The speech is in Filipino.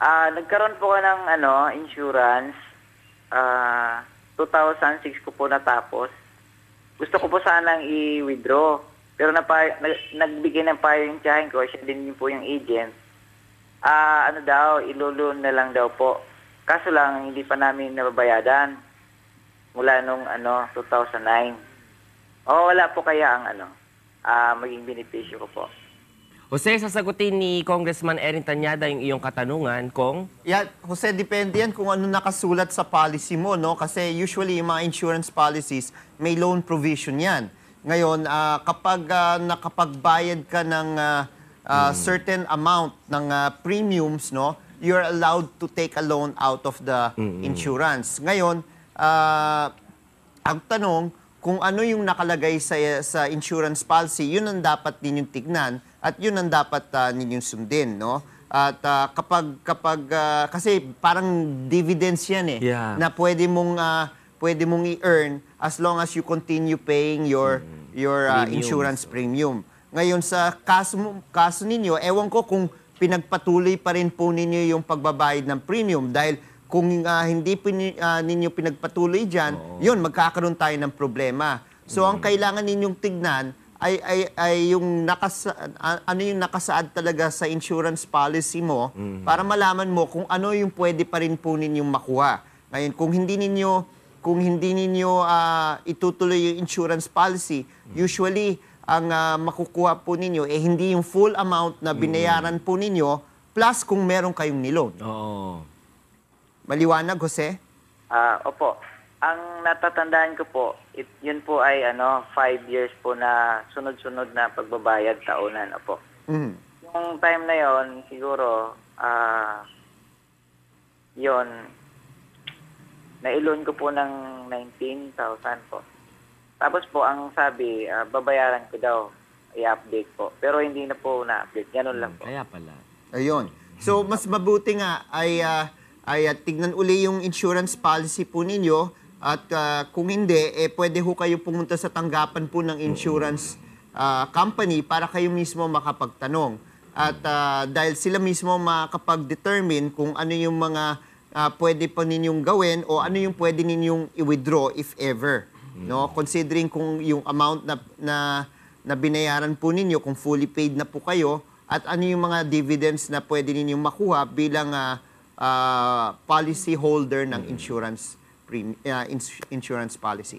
Nagkaroon po ka ng insurance. 2006 ko po natapos. Gusto ko po sanang i-withdraw. Pero nagbigay ng payo yung tiyahin ko, siya din po yung agent. Ilulun na lang daw po. Kaso lang, hindi pa namin nababayadan mula nung 2009. Wala po kaya ang maging benepisyo ko po. Jose, sasagutin ni Congressman Erin Tanyada yung iyong katanungan kung... Yeah, Jose, depende yan kung ano nakasulat sa policy mo, no? Kasi usually yung mga insurance policies, may loan provision yan. Ngayon, kapag nakapagbayad ka ng certain amount ng premiums, no, you're allowed to take a loan out of the insurance. Ngayon, ang tanong, kung ano yung nakalagay sa insurance policy, yun ang dapat ninyong tignan at yun ang dapat ninyong sundin, no? At kasi parang dividends yan na pwede mong i-earn as long as you continue paying your insurance premium. Ngayon sa kaso ninyo, ewan ko kung pinagpatuloy pa rin po ninyo yung pagbabayad ng premium dahil kung hindi ninyo pinagpatuloy dyan, yun, magkakaroon tayo ng problema. So, ang kailangan ninyong tignan ay yung ano yung nakasaad talaga sa insurance policy mo para malaman mo kung ano yung pwede pa rin po ninyong makuha. Ngayon, kung hindi ninyo itutuloy yung insurance policy, usually, ang makukuha po ninyo, hindi yung full amount na binayaran po ninyo, plus kung meron kayong niloan. Oo. Maliwanag, Jose? Opo. Ang natatandaan ko po, yun po ay 5 years po na sunod-sunod na pagbabayad taunan. Opo. Yung time na yon siguro, yon na-loan ko po ng 19,000 po. Tapos po, ang sabi, babayaran ko daw, i-update po. Pero hindi na po na-update. Ganun lang po. Kaya pala. Ayun. So, mas mabuti nga ay tignan uli yung insurance policy po ninyo at kung hindi, pwede ho kayo pumunta sa tanggapan po ng insurance company para kayo mismo makapagtanong. At dahil sila mismo makapag-determine kung ano yung mga pwede pa ninyong gawin o ano yung pwede ninyong i-withdraw if ever. No, considering kung yung amount na binayaran po ninyo, kung fully paid na po kayo, at ano yung mga dividends na pwede ninyong makuha bilang policy holder ng insurance policy.